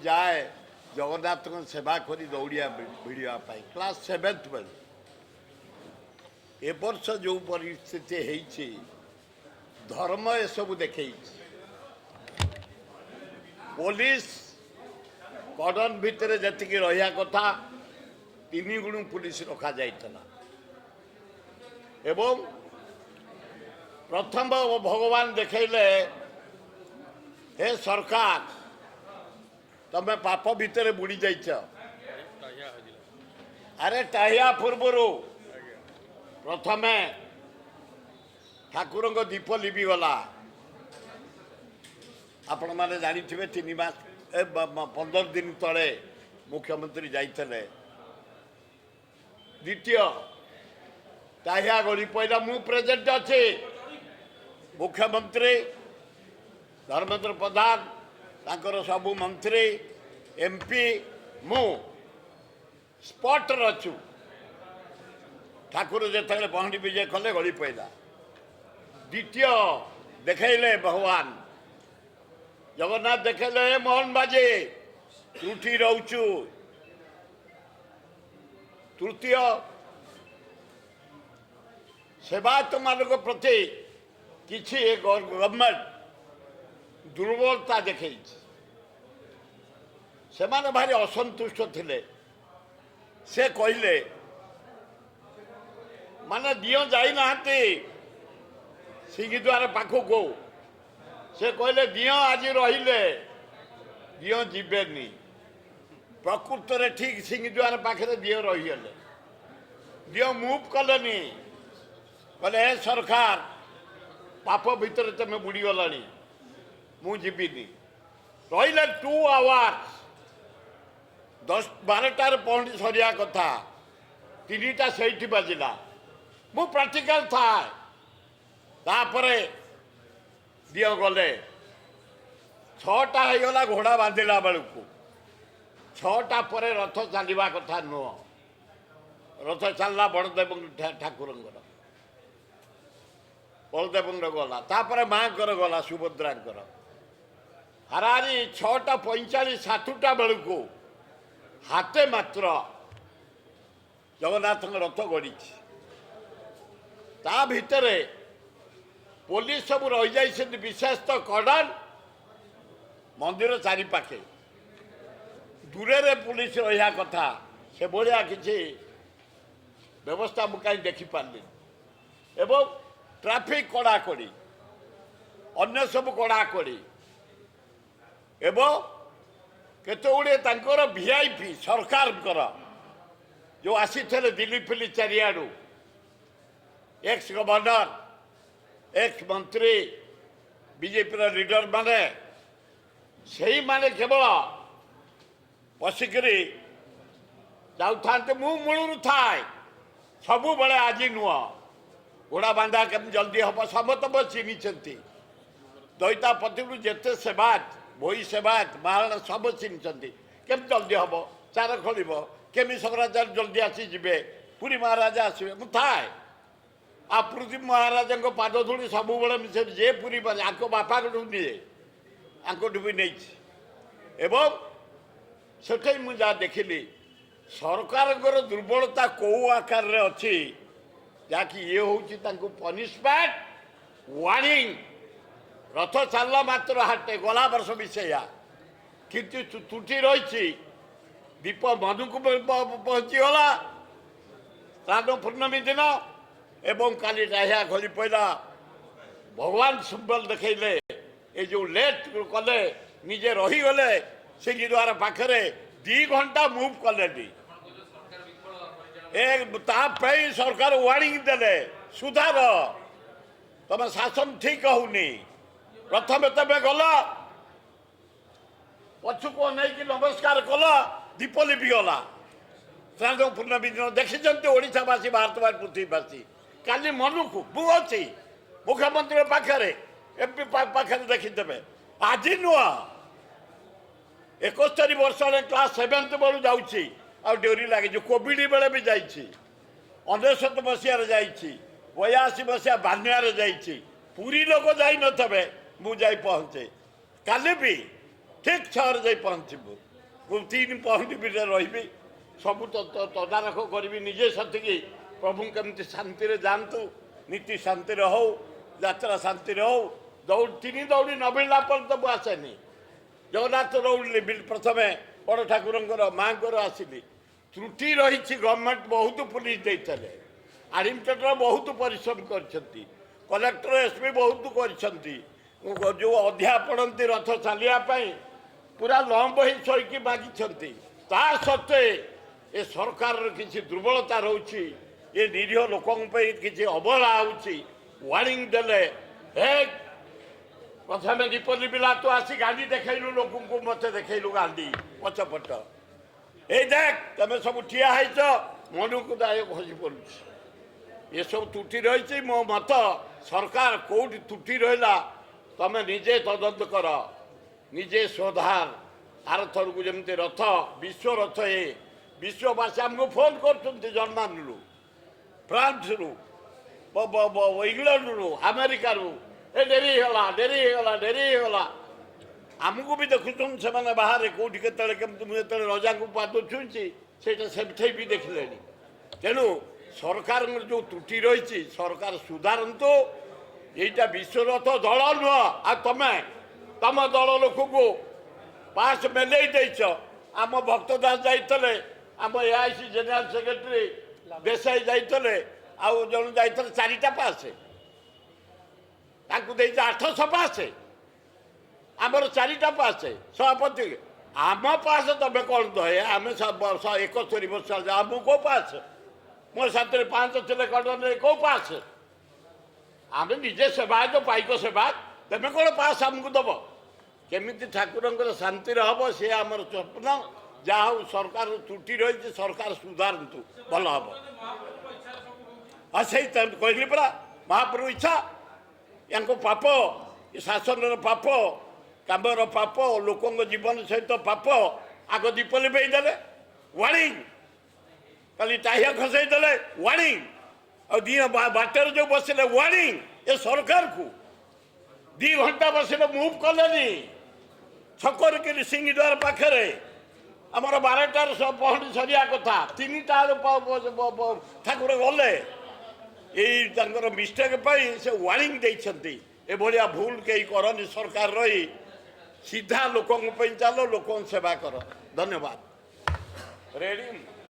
जाए जगन्नाथ सेवा करी दौड़िया भिड़वा क्लास 7th बेल ए वर्ष जो परिस्थिति है धर्म ए सब देखे पुलिस कर्डन भितर जी रहा कथा 3 गुण पुलिस रखा जाइतना एवं प्रथम भगवान देखले हे सरकार तमे पाप भितर बुड़ी जाइछ अरे टाहिया पूर्वर प्रथमे ठाकुर दीप लिपि गला आपण मैंने जानी 3 मास 15 दिन तले मुख्यमंत्री जाइए द्वितीय टाहिया गली पहला मु प्रेजेंट अच्छे मुख्यमंत्री धर्मेंद्र प्रधान तांकर सबू मंत्री एमपी मु स्पॉट अच्छु ठाकुर जिते पहंडी विजय कले गली पड़ा द्वितीय देखले भगवान जगन्नाथ देखले मोहन बाजे त्रुटि रोचु तृतीय सेवायत मान प्रति किसी गवर्नमेंट दुर्बलता देखे से माने भारी असंतुष्ट थिले से कहले माने दियो जाई नाहंती सिंहद्वार पाखको से कहले दियो आज रहिले दियो जीवेनी प्रकृत रे ठीक सिंहद्वार पाखे दियो रहीगले दियो मूव कलेनी कहले हे सरकार पाप भितर तुम बुड़ी गलानी मुझीनी रही 2 आवर्स 10-12टार पहुँची सरिया कथा 3टा से बाजिला मु प्राक्टिकल था तापरे दियो गले 6टा होगला घोड़ा बांधिला बेलू 6टा पर रथ चलवा कथा नुह रथ चलला बड़देव ठाकुर बलदेव गला तापर माँ गला सुभद्रा हारारी 6:45-7टा बेलू हाथे मात्र जगन्नाथ रथ गड़ी ता भितर पुलिस सब रही जाइए विशेषतः कर्डन मंदिर चारिपाखे दूरे पुलिस रहा कथा से भाया किसी व्यवस्था मुझे कहीं देखिपारि एवं ट्रैफिक कड़ाकड़ी अन्य सब कड़ाकड़ी एवं केते गुड़े वीआईपी सरकार जो आसी दिल्ली फिल्ली चारिआडू एक्स गवर्नर एक्स मंत्री बीजेपी लीडर माने सही माने केवल बसिकी जाऊे मु मूलू थाए सबु बड़े आज नुह घोड़ा बांधा केम जल्दी हम समस्त चिन्ह दईतापति जिते सेवायत भई सेवायत महाराणा सब चिन्ह केम जल्दी हम चार खोल केमी शंकराचार्य जल्दी आसीजे पुरी महाराजा आसवे मु थाए आ पृथ्वी महाराजा पाद धूली सब बड़े जे पुरी बापा निए आंकठू भी नहीं एवं से मुझे देखिली सरकार दुर्बलता कौ आकार अच्छी जहाँकि ये हूँ पनिशमेंट वार्निंग रथ चलला मात्र हाटे गला वर्ष भी सैया किंतु त्रुटि रही दीप मधुक पहुँचीगला श्राद्ध पूर्णमी दिन एवं काली टाहिया खोली पड़ा भगवान सिंबल देखले ये जो लेट कले निजे रहीगले सिंहद्वार पाखे 2 घंटा मुव कले सरकार वार्निंग देले सुधार तुम शासन ठीक होनी प्रथम तुम गल पछुको नहीं नमस्कार कल दीप लिपि गला श्राद्ध पूर्णमी दिन देखी ओडावासी भारतवासी पृथ्वीवासी काली मनुक मु अच्छी मुख्यमंत्री पाखे एमपी पाखे देखीदे आज नुह 71 वर्ष क्लास 7th बेलू जाऊँगी आ डोरी लगे कोविड बेले भी जाइए 19 मसीह 82 मसीहा बान्यार जाइए पुरी लोक जाई नथे मु जाई पहुँचे काली भी ଠିକ୍ 6ରେ ଯାଇ ପହଞ୍ଚିବୁ। ମୁଁ 3 ପଏଣ୍ଟ ଭିତରେ ରହିବି, ସବୁ ତଦାରଖ କରିବି ନିଜେ ସତିକି ପ୍ରଭୁ କେମିତି ଶାନ୍ତିରେ ଯାଆନ୍ତୁ, ନୀତି ଶାନ୍ତିରେ ହଉ, ଯାତ୍ରା ଶାନ୍ତିରେ ହଉ। ତିନି ଦୌଡ଼ି ନ ମିଳିଲା ପର୍ଯ୍ୟନ୍ତ ମୁଁ ଆସେନି। ଜଗନ୍ନାଥ ଦୌଡ଼ିଲି ପ୍ରଥମେ ବଡ଼ ଠାକୁରଙ୍କର ମାଆଙ୍କର ଆସିଲି। ତ୍ରୁଟି ରହିଛି, ଗଭର୍ଣ୍ଣମେଣ୍ଟ ବହୁତ ପୁଲିସ ଦେଇଥିଲେ, ଆଡମିନିଷ୍ଟ୍ରେଟର ବହୁତ ପରିଶ୍ରମ କରିଛନ୍ତି, କଲେକ୍ଟର ଏସ୍ପି ବହୁତ କରିଛନ୍ତି। ଯେଉଁ ଅଧିଆ ପଡ଼ନ୍ତି ରଥ ଚାଲିବା ପାଇଁ ପୁରା ଲମ୍ବ ହେଇ ଶୋଇକି ମାଗିଛନ୍ତି। ତା ସତ୍ତ୍ୱେ ଏ ସରକାରର କିଛି ଦୁର୍ବଳତା ରହୁଛି, ଏ ନିରୀହ ଲୋକଙ୍କ ପାଇଁ କିଛି ଅବହେଳା ହେଉଛି। ୱାର୍ଣ୍ଣିଂ ଦେଲେ, ହେ ପ୍ରଥମେ ଦୀପଲି ପିଲା ତୁ ଆସି ଗାଣ୍ଡି ଦେଖେଇଲୁ ଲୋକଙ୍କୁ, ମୋତେ ଦେଖେଇଲୁ ଗାଣ୍ଡି ପଛପଟ, ଏଇ ଦେଖ ତମେ ସବୁ ଠିଆ ହେଇଛ, ମନକୁ ଦାୟ ଖସି ପଡ଼ୁଛି। ଏସବୁ ତ୍ରୁଟି ରହିଛି। ମୋ ମତ ସରକାର କେଉଁଠି ତ୍ରୁଟି ରହିଲା ତମେ ନିଜେ ତଦନ୍ତ କର, ନିଜେ ସୁଧାର। ଆରଥରକୁ ଯେମିତି ରଥ ବିଶ୍ୱ ରଥ ବିଶ୍ୱବାସୀ ଆମକୁ ଫୋନ୍ କରୁଛନ୍ତି, ଜର୍ମାନରୁ, ଫ୍ରାନ୍ସରୁ, ଇଂଲଣ୍ଡରୁ, ଆମେରିକାରୁ, ଏ ଡେରି ହେଇଗଲା, ଡେରି ହେଇଗଲା, ଡେରି ହେଇଗଲା। ଆମକୁ ବି ଦେଖୁଛନ୍ତି ସେମାନେ ବାହାରେ କେଉଁଠି କେତେବେଳେ କେମିତି। ମୁଁ ଯେତେବେଳେ ରଜାଙ୍କୁ ପାଦ ଛୁଇଁଛି ସେଇଟା ସେଠି ବି ଦେଖିଲେଣି। ତେଣୁ ସରକାରଙ୍କର ଯେଉଁ ତ୍ରୁଟି ରହିଛି ସରକାର ସୁଧାରନ୍ତୁ। এইটা বিশ্বরথ দল নুহ, আর তম দল লোকକୁ পাস মেলেই ଦେଇଛ। ଆମ ଭକ୍ତ ଦାସ ଯାଇଥିଲେ, ଆମ ଏଆଇସି ଜେନେରାଲ ସେକ୍ରେଟାରୀ ଦେଶାଇ ଯାଇଥିଲେ, ଆଉ ଜଣେ ଯାଇଥିଲେ 4ଟା ପାସ୍, ତାଙ୍କୁ ଦେଇଛ 800 ପାସ୍, ଆମର 4ଟା ପାସ୍ ସଭାପତି। ଆମ ପାସ୍ ତମେ କ'ଣ ଦହେ? ଆମେ 71 ବର୍ଷ ଆମକୁ କେଉଁ ପାସ୍? ମୋ ସାଥିରେ 5 ଥିଲେ କଟନରେ, କେଉଁ ପାସ୍? ଆମେ ନିଜେ ସେବାୟତ, ପାଇକ ସେବାୟତ, ତମେ କ'ଣ ପାସ୍ ଆମକୁ ଦେବ? କେମିତି ଠାକୁରଙ୍କର ଶାନ୍ତିରେ ହେବ ସେ ଆମର ସ୍ୱପ୍ନ। ଯାହା ହଉ ସରକାର ତ୍ରୁଟି ରହିଛି, ସରକାର ସୁଧାରନ୍ତୁ, ଭଲ ହେବ। ଆଉ ସେଇ କହିଲି ପରା, ମହାପ୍ରଭୁ ଇଚ୍ଛା, ୟାଙ୍କ ପାପ, ଶାସନର ପାପ, କାମର ପାପ, ଲୋକଙ୍କ ଜୀବନ ସହିତ ପାପ। ଆଗ ଦୀପ ଲିଭେଇ ଦେଲେ, ୱାର୍ଣ୍ଣିଂ। କାଲି ଟାହିଆ ଖସେଇ ଦେଲେ, ୱାର୍ଣ୍ଣିଂ। ଆଉ ବାଟରେ ଯେଉଁ ବସିଲେ, ୱାର୍ଣ୍ଣିଂ। ଏ ସରକାରକୁ 2 ଘଣ୍ଟା ବସିଲେ ମୁଭ୍ କଲେନି। ଛକରେ କି ସିଂହଦ୍ୱାର ପାଖରେ ଆମର 12ଟାରେ ପହଞ୍ଚି ସରିବା କଥା, 3ଟା ଠାକୁର ଗଲେ। ଏଇ ତାଙ୍କର ମିଷ୍ଟେକ୍ ପାଇଁ ସେ ୱାର୍ଣ୍ଣିଂ ଦେଇଛନ୍ତି। ଏଭଳିଆ ଭୁଲ କେହି କରନି। ସରକାର ରହି ସିଧା ଲୋକଙ୍କ ପାଇଁ ଚାଲ, ଲୋକଙ୍କ ସେବା କର। ଧନ୍ୟବାଦ। ରେଡି।